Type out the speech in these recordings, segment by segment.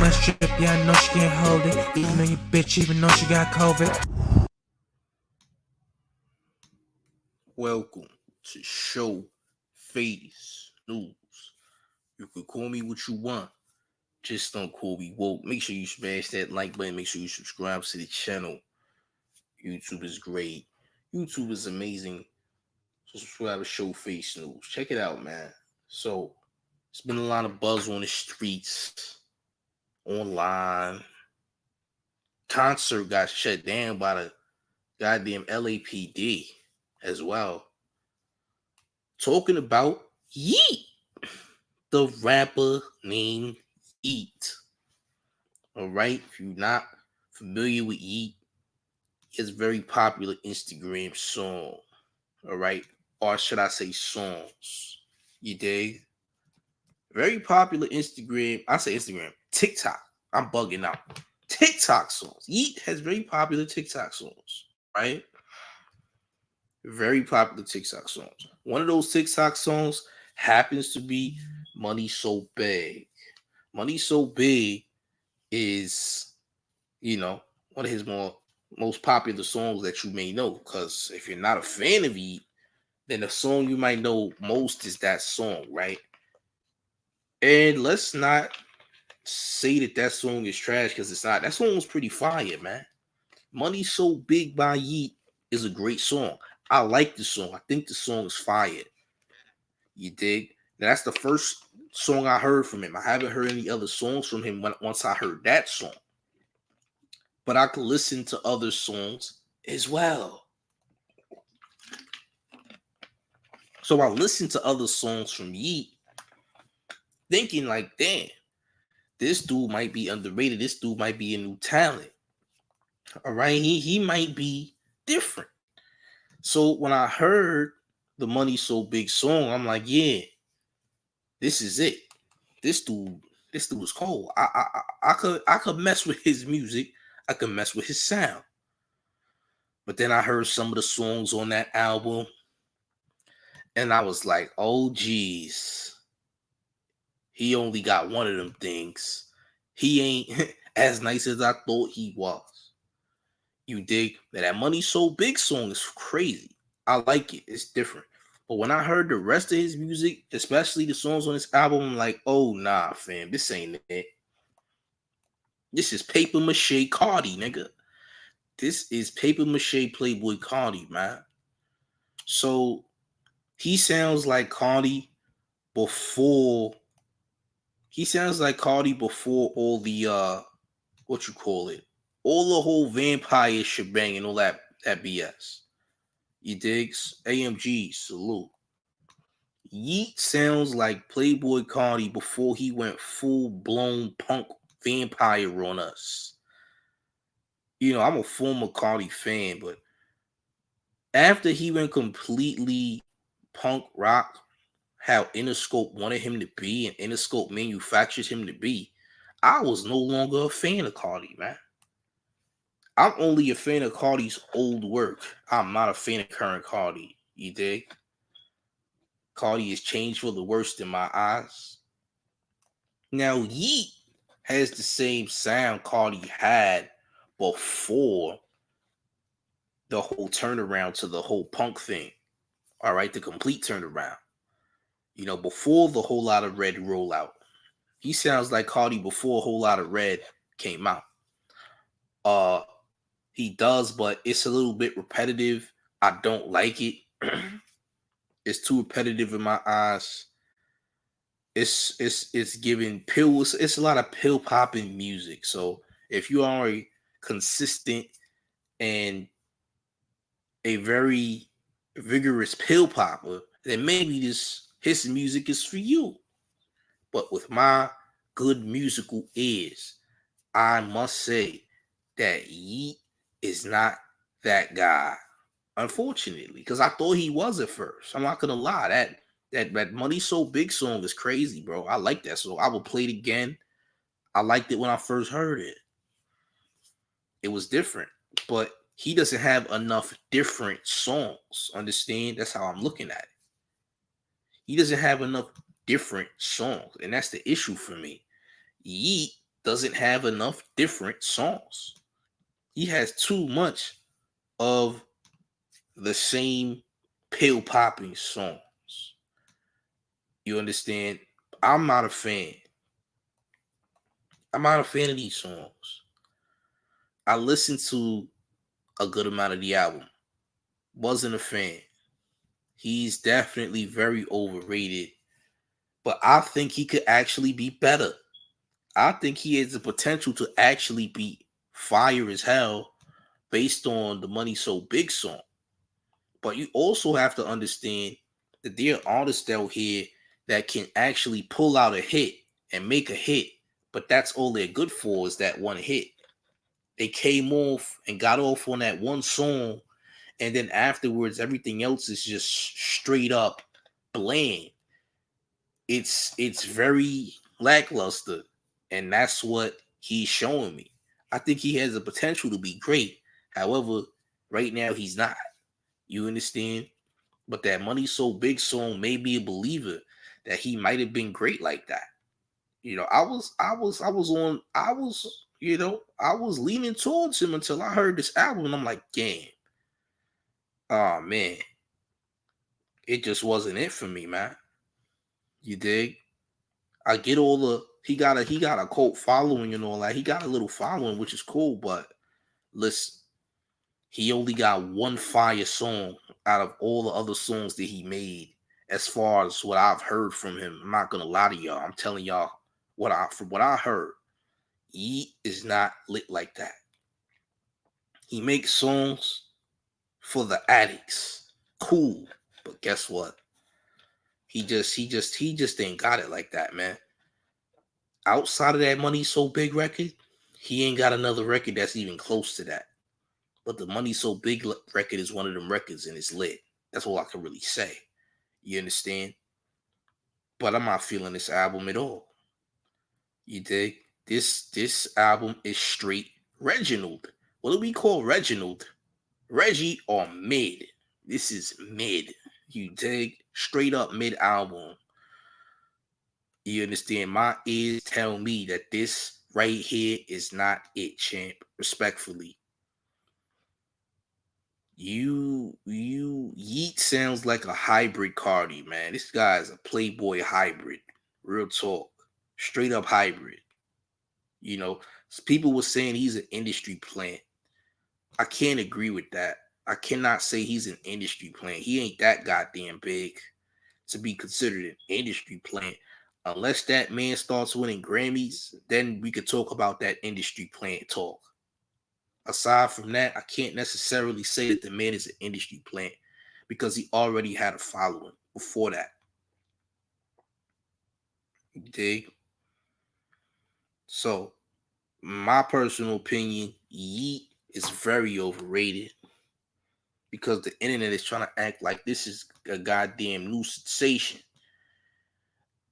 much drip, yeah, I know she can't hold it. Even on your bitch, even though she got COVID. Welcome to Showface News. You can call me what you want. Just don't call me woke. Make sure you smash that like button. Make sure you subscribe to the channel. YouTube is great. YouTube is amazing. So subscribe to Showface News. Check it out, man. So it's been a lot of buzz on the streets, online. Concert got shut down by the goddamn LAPD as well. Talking about Yeat, the rapper named Yeat. All right, if you're not familiar with Yeat, it's a very popular Instagram song. All right, or should I say songs? You dig? Very popular Instagram. I say Instagram, TikTok. I'm bugging out. TikTok songs. Yeat has very popular TikTok songs. Right? Very popular TikTok songs. One of those TikTok songs happens to be Money So Big. Money So Big is, one of his most popular songs that you may know. Because if you're not a fan of Yeat, then the song you might know most is that song, right? And let's not say that song is trash because it's not. That song was pretty fire, man. Money So Big by Yeat is a great song. I like the song. I think the song is fire. You dig? Now, that's the first song I heard from him. I haven't heard any other songs from him once I heard that song. But I could listen to other songs as well. So I listened to other songs from Yeat, thinking like, damn, this dude might be underrated. This dude might be a new talent. All right, he might be different. So when I heard the Money So Big song, I'm like, yeah, this is it. This dude, this dude was cold. I could mess with his music. I could mess with his sound. But then I heard some of the songs on that album, and I was like, oh geez, he only got one of them things. He ain't as nice as I thought he was. You dig? That Money So Big song is crazy. I like it. It's different. But when I heard the rest of his music, especially the songs on this album, I'm like, oh nah, fam, this ain't it. This is paper mache Cardi, nigga. This is paper mache Playboy Cardi, man. So he sounds like Cardi before. He sounds like Cardi before all the what you call it, all the whole vampire shebang and all that BS. You digs? AMG salute. Yeat sounds like Playboy Cardi before he went full blown punk vampire on us. I'm a former Cardi fan, but after he went completely punk rock, how Interscope wanted him to be and Interscope manufactured him to be, I was no longer a fan of Cardi, man. I'm only a fan of Cardi's old work. I'm not a fan of current Cardi. You dig? Cardi has changed for the worst in my eyes. Now, Yeat has the same sound Cardi had before the whole turnaround to the whole punk thing. All right, the complete turnaround. Before the whole lot of red rollout. He sounds like Cardi before a whole lot of red came out. Uh he does, but it's a little bit repetitive. I don't like it. It's too repetitive in my eyes. It's giving pills. It's a lot of pill popping music. So if you are a consistent and a very vigorous pill popper, then maybe his music is for you. But with my good musical ears, I must say that Yeat is not that guy. Unfortunately, because I thought he was at first. I'm not gonna lie. That Money So Big song is crazy, bro. I like that song. I will play it again. I liked it when I first heard it. It was different, but he doesn't have enough different songs. Understand? That's how I'm looking at it. He doesn't have enough different songs, and that's the issue for me. Yeat doesn't have enough different songs. He has too much of the same pill popping songs. You understand? I'm not a fan. I'm not a fan of these songs. I listened to a good amount of the album. Wasn't a fan. He's definitely very overrated, but I think he could actually be better. I think he has the potential to actually be fire as hell based on the Money So Big song. But you also have to understand that there are artists out here that can actually pull out a hit and make a hit, but that's all they're good for is that one hit. They came off and got off on that one song, and then afterwards, everything else is just straight up bland. It's very lackluster, and that's what he's showing me. I think he has the potential to be great. However, right now he's not. You understand? But that Money So Big song made me a believer that he might have been great like that. You know, I was leaning towards him until I heard this album, and I'm like, damn, oh man, it just wasn't it for me, man. You dig? I get all the he got a cult following and all that. He got a little following, which is cool, but listen, he only got one fire song out of all the other songs that he made. As far as what I've heard from him, I'm not gonna lie to y'all. I'm telling y'all from what I heard. Yeat is not lit like that. He makes songs for the addicts. Cool, but guess what? He just ain't got it like that, man. Outside of that Money So Big record, he ain't got another record that's even close to that. But the Money So Big record is one of them records and it's lit. That's all I can really say. You understand? But I'm not feeling this album at all. You dig? This album is straight Reginald. What do we call Reginald? Reggie or mid? This is mid. You dig? Straight up mid album. You understand? My ears tell me that this right here is not it, champ. Respectfully. Yeat sounds like a hybrid Cardi, man. This guy is a Playboy hybrid. Real talk. Straight up hybrid. You know, people were saying he's an industry plant. I can't agree with that. I cannot say he's an industry plant. He ain't that goddamn big to be considered an industry plant. Unless that man starts winning Grammys, then we could talk about that industry plant talk. Aside from that, I can't necessarily say that the man is an industry plant because he already had a following before that. You dig? So, my personal opinion, Yeat is very overrated because the internet is trying to act like this is a goddamn new sensation.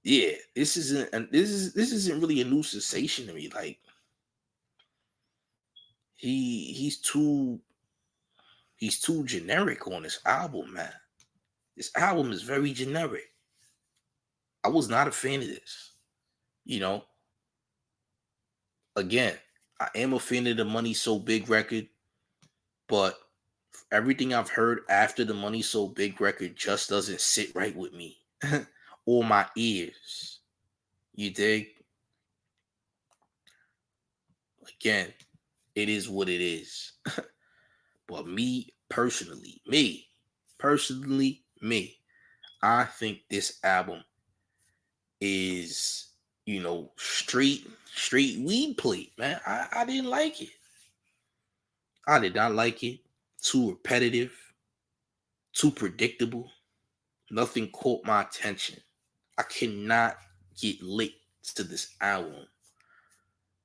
Yeah, this isn't really a new sensation to me. Like he's too generic on this album, man. This album is very generic. I was not a fan of this. You know, again, I am a fan of the Money So Big record, but everything I've heard after the Money So Big record just doesn't sit right with me or my ears. You dig? Again, it is what it is. But me, I think this album is, straight weed plate, man. I didn't like it. I did not like it. Too repetitive, too predictable. Nothing caught my attention. I cannot get lit to this album.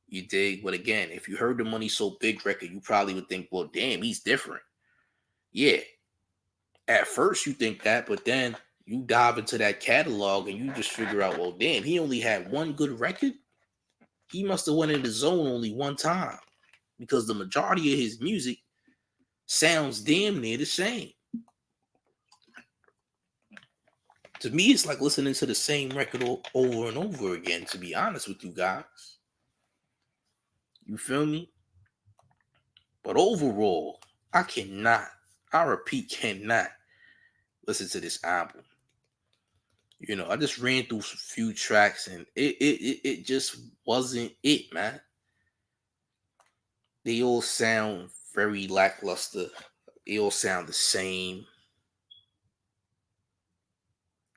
You dig? But again, if you heard the Money So Big record, you probably would think, well, damn, he's different. Yeah, at first you think that, but then you dive into that catalog and you just figure out, well, damn, he only had one good record. He must have went in the zone only one time because the majority of his music sounds damn near the same. To me, it's like listening to the same record over and over again, to be honest with you guys. You feel me? But overall, I cannot, I repeat, cannot listen to this album. I just ran through a few tracks and it just wasn't it, man. They all sound very lackluster. They all sound the same.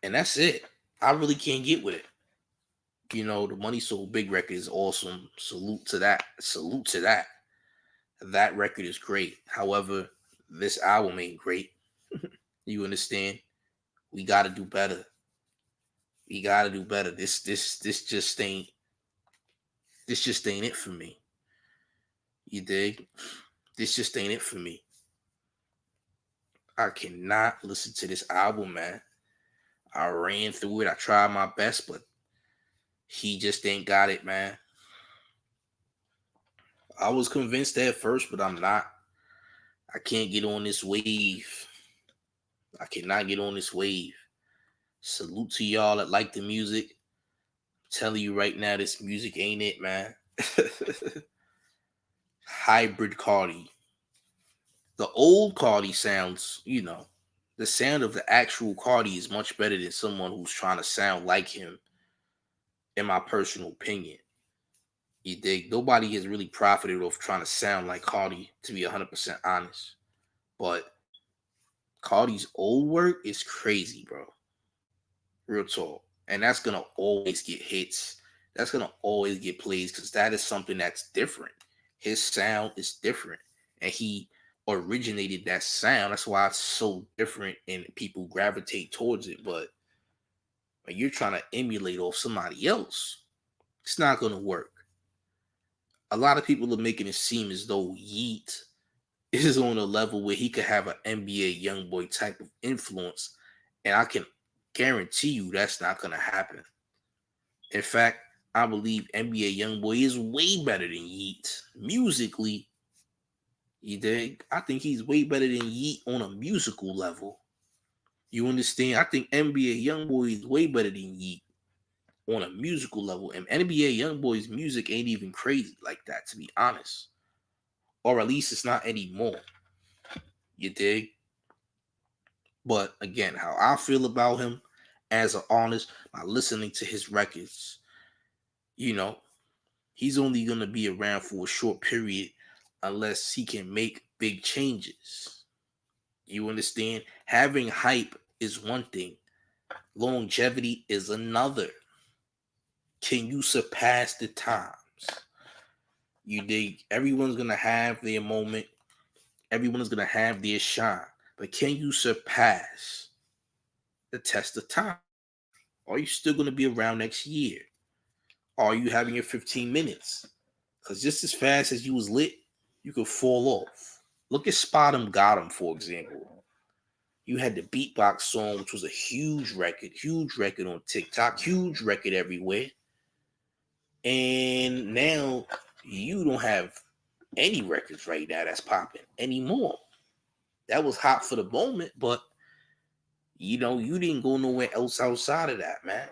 And that's it. I really can't get with it. The Money So Big record is awesome. Salute to that. Salute to that. That record is great. However, this album ain't great. You understand? We gotta do better. We gotta do better. This just ain't it for me. You dig? This just ain't it for me. I cannot listen to this album, man. I ran through it. I tried my best, but he just ain't got it, man. I was convinced at first, but I'm not. I can't get on this wave. I cannot get on this wave. Salute to y'all that like the music. I'm telling you right now, this music ain't it, man. Hybrid Cardi. The old Cardi sounds, the sound of the actual Cardi is much better than someone who's trying to sound like him, in my personal opinion. You dig? Nobody has really profited off trying to sound like Cardi, to be 100% honest. But Cardi's old work is crazy, bro. Real talk. And that's going to always get hits. That's going to always get plays because that is something that's different. His sound is different. And he originated that sound. That's why it's so different and people gravitate towards it. But when you're trying to emulate off somebody else, it's not going to work. A lot of people are making it seem as though Yeat is on a level where he could have an NBA YoungBoy type of influence, and I can guarantee you that's not going to happen. In fact, I believe NBA YoungBoy is way better than Yeat musically. You dig? I think he's way better than Yeat on a musical level. You understand? I think NBA YoungBoy is way better than Yeat on a musical level, and NBA YoungBoy's music ain't even crazy like that, to be honest. Or at least it's not anymore. You dig? But again, how I feel about him as an artist by listening to his records, you know, he's only going to be around for a short period unless he can make big changes. You understand? Having hype is one thing, longevity is another. Can you surpass the times? You dig? Everyone's going to have their moment, everyone's going to have their shine, but can you surpass the test of time? Are you still going to be around next year? Are you having your 15 minutes? Because just as fast as you was lit, you could fall off. Look at Spot 'em Got 'em, for example. You had the beatbox song, which was a huge record on TikTok, huge record everywhere. And now you don't have any records right now that's popping anymore. That was hot for the moment, but you didn't go nowhere else outside of that, man.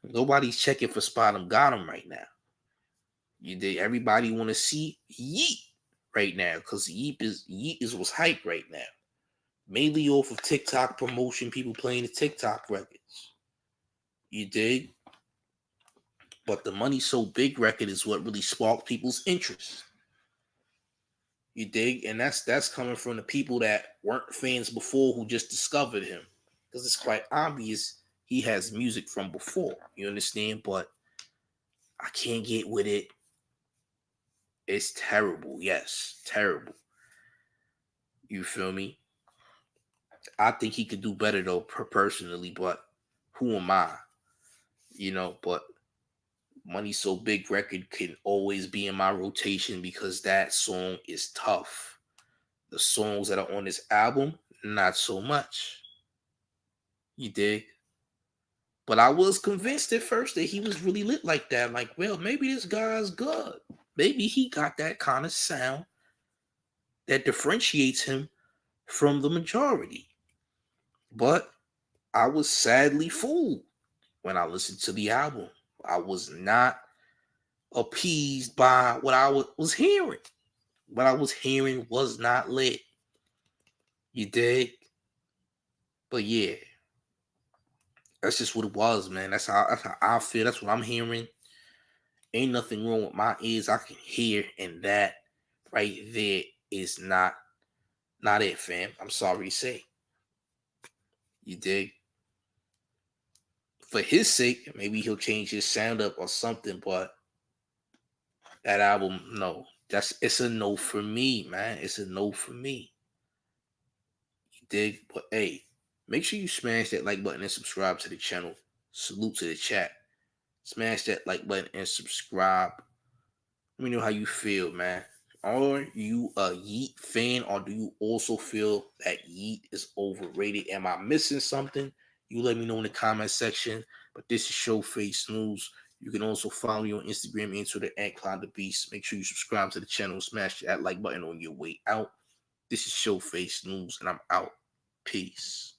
Nobody's checking for Spot 'em Got 'em right now. Everybody want to see Yeat right now because Yeat is what's hype right now. Mainly off of TikTok promotion, people playing the TikTok records. You dig? But the Money So Big record is what really sparked people's interest. You dig? And that's coming from the people that weren't fans before who just discovered him. Because it's quite obvious he has music from before. You understand? But I can't get with it. It's terrible. Yes, terrible. You feel me? I think he could do better though, personally, but who am I? But Money So Big record can always be in my rotation because that song is tough. The songs that are on this album, not so much. You dig? But I was convinced at first that he was really lit like that. Like, well, maybe this guy's good. Maybe he got that kind of sound that differentiates him from the majority. But I was sadly fooled when I listened to the album. I was not appeased by what I was hearing. What I was hearing was not lit. You dig? But yeah, that's just what it was, man. That's how I feel. That's what I'm hearing. Ain't nothing wrong with my ears. I can hear, and that right there is not it, fam. I'm sorry to say. You dig? For his sake, maybe he'll change his sound up or something, but that album, no. It's a no for me, man. It's a no for me. You dig? But hey, make sure you smash that like button and subscribe to the channel. Salute to the chat. Smash that like button and subscribe. Let me know how you feel, man. Are you a Yeat fan, or do you also feel that Yeat is overrated? Am I missing something? You let me know in the comment section. But this is Showface News. You can also follow me on Instagram and Twitter at Cloud the Beast. Make sure you subscribe to the channel. Smash that like button on your way out. This is Showface News, and I'm out. Peace.